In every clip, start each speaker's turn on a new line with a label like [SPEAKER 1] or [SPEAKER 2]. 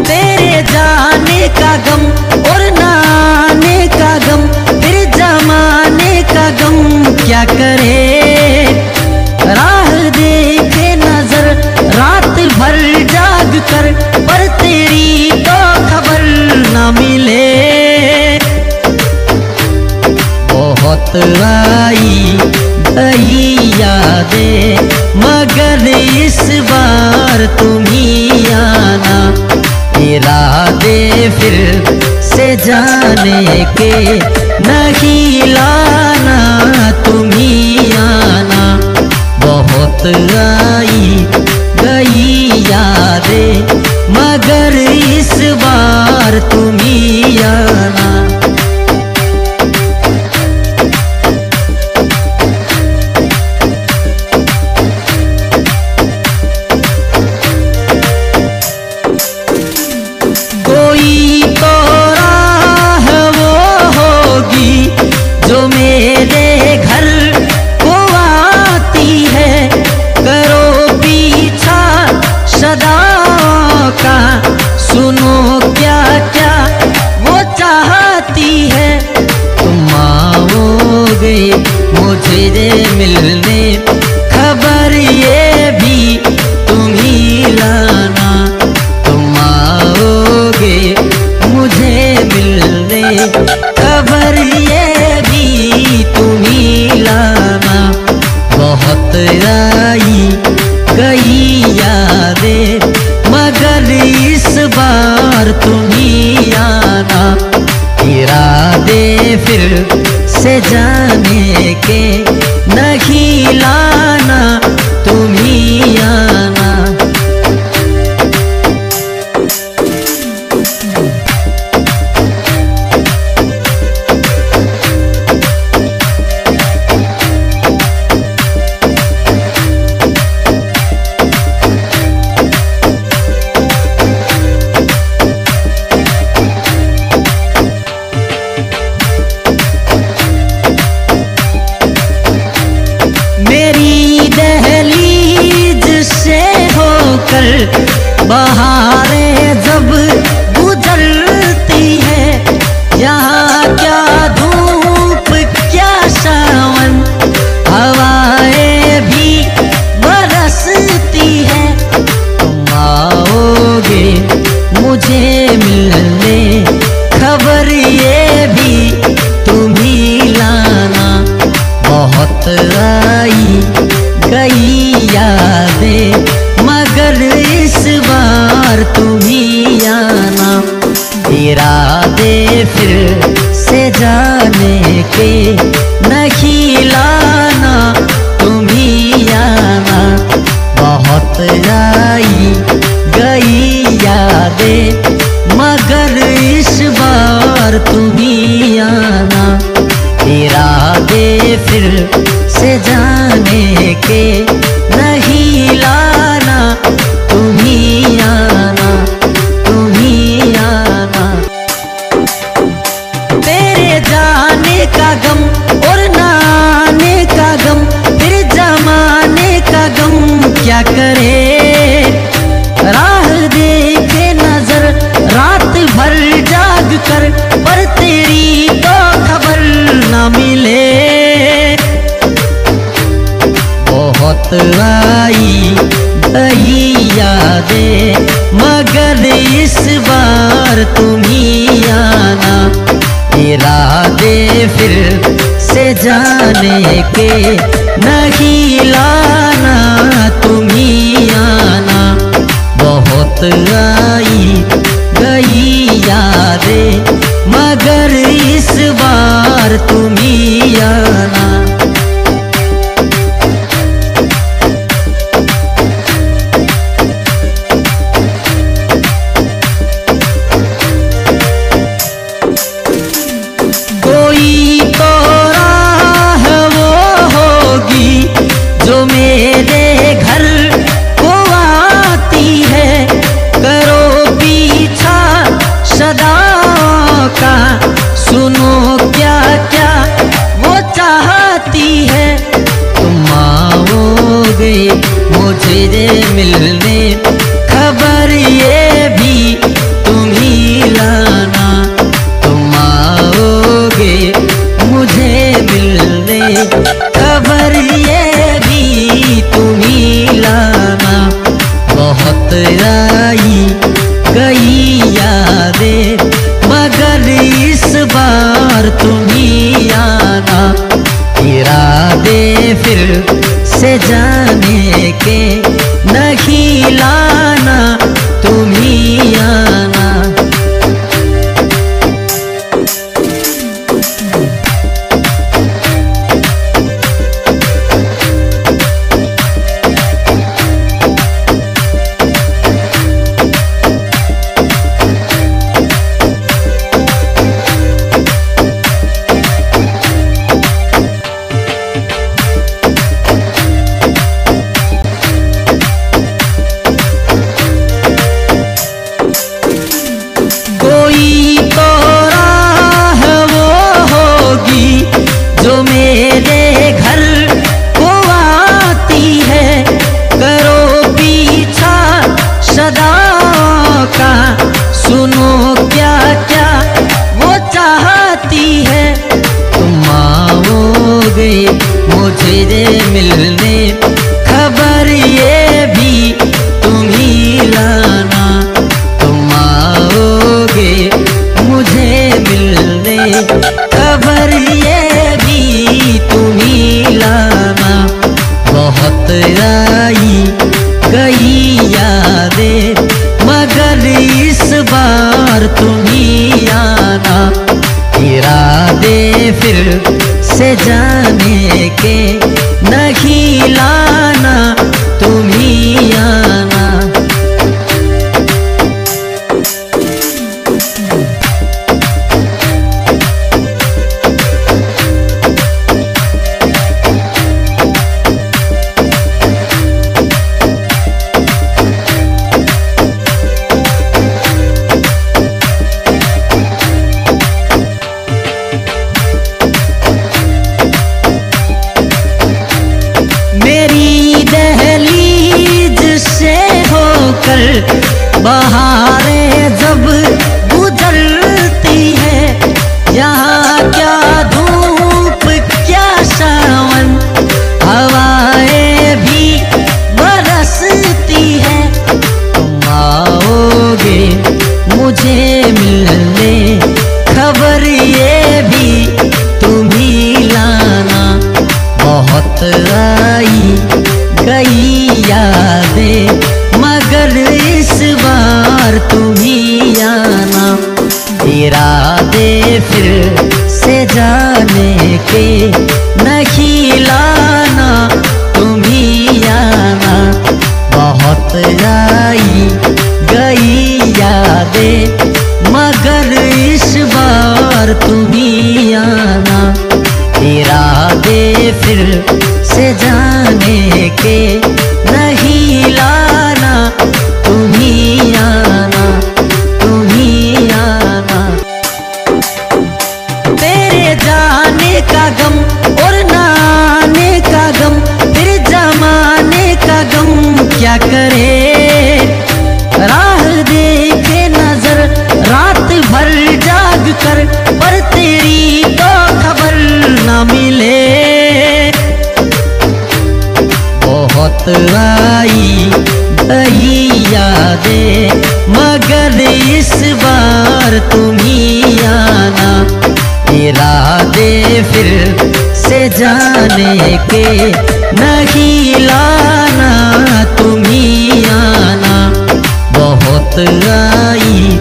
[SPEAKER 1] तेरे जाने का गम और ना आने का गम, फिर जमाने का गम क्या करे। राह देखे नजर रात भर जाग कर, पर तेरी तो खबर ना मिले। बहुत आई गई यादें मगर इस बार तुम ही आना। इरादे फिर से जाने के नहीं लाना, तुम ही आना। बहुत आई गई यादें मगर इस बार तुम ही आना। कोई तो राह वो होगी जो मेरे घर को आती है, करो पीछा सदाओं का, सुनो क्या क्या वो चाहती है। तुम आओगे मुझे मिलने, खबर ये भी तुम ही लाना। तुम आओगे मुझे मिलने, खबर ये भी तुम ही लाना। बहुत आई गई यादें मगर इस बार तुम ही आना। इरादे फिर से जाने के नहीं लाना, तुम ही आना। बहारें जब गुजरती है, यहाँ क्या धूप क्या सावन, हवाएं भी बरसती है। तुम आओगे मुझे मिलने, खबर ये भी तुम ही लाना। बहुत आई गई यादें मगर इस बार तुम ही आना। इरादे फिर से जाने के नहीं लाना, तुम ही आना। बहुत आई गई यादें मगर इस बार तुम ही आना। इरादे फिर से जाने के नहीं लाना, तुम ही आना, तुम ही आना। तेरे जाने का गम और ना आने का गम, फिर जमाने का गम क्या करे। राह देखे नजर रात भर जाग कर, पर तेरी तो खबर ना मिले। बहुत आई गई यादें मगर इस बार तुम ही आना। इरादे फिर से जाने के नहीं लाना, तुम ही आना। बहुत आई गई यादें मगर इस बार तुम ही आना। कोई तो राह वो होगी जो आई गई यादें, मगर इस बार तुम ही आना। इरादे फिर से जाने के नहीं लाना, तुम ही आना। मुझे मिलने खबर ये भी तुम ही लाना। तुम आओगे मुझे मिलने खबर ये भी तुम ही लाना। बहुत आई गई यादें, मगर इस बार तुम ही आना। इरादे फिर से जाने के नहीं लाना, तुम ही आना। बहारें जब गुजरती है, यहाँ क्या धूप क्या सावन, हवाएं भी बरसती है। तुम आओगे मुझे मिलने खबर ये भी तुम ही लाना। बहुत आई गई यादें, मगर इस बार तुम ही आना। इरादे फिर से जाने के नहीं लाना, तुम ही आना। बहुत आई गई यादें, मगर इस बार तुम ही आना। इरादे फिर से जाने के नहीं लाना, तुम ही आना, तुम ही आना। तेरे जाने का गम और ना आने का गम, फिर जमाने का गम क्या करे। राह देखे नजर रात भर जाग कर, पर तेरी तो खबर ना मिले। बहुत आई गई यादें, मगर इस बार तुम ही आना। इरादे फिर से जाने के नहीं लाना, तुम ही आना। बहुत आई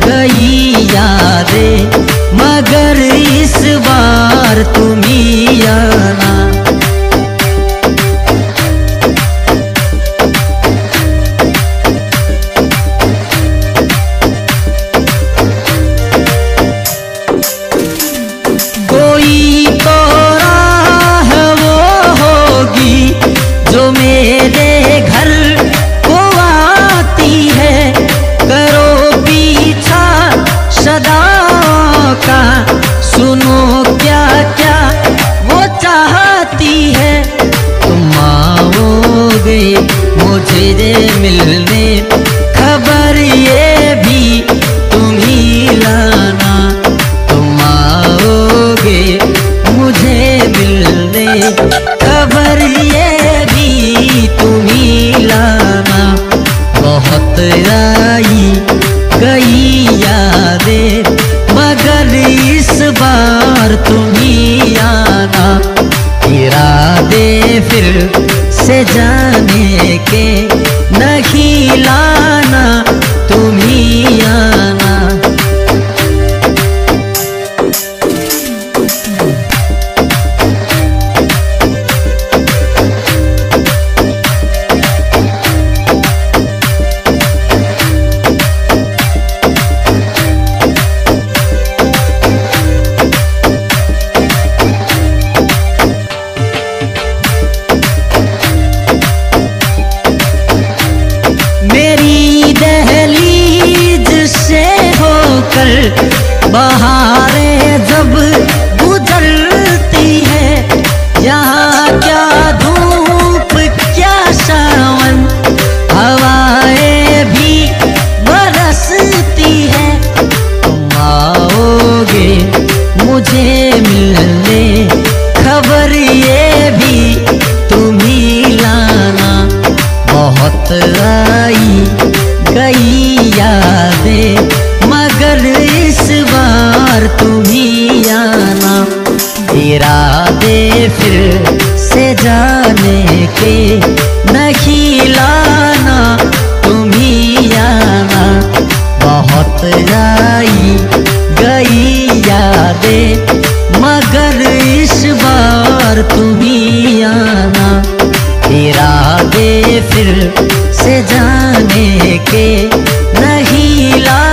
[SPEAKER 1] गई यादें, मगर इस बार तुम ही आना। सुनो क्या क्या बहारें जब गुजरती है, यहाँ क्या धूप क्या सावन, हवाएं भी बरसती है। तुम आओगे मुझे मिलने, खबर ये भी तुम ही लाना। बहुत आई गई यादें मगर इस बार तुम ही आना। इरादे फिर से जाने के नहीं लाना, तुम ही आना। बहुत आई गई यादें मगर इस बार तुम ही आना। इरादे फिर से जाने के नहीं लाना।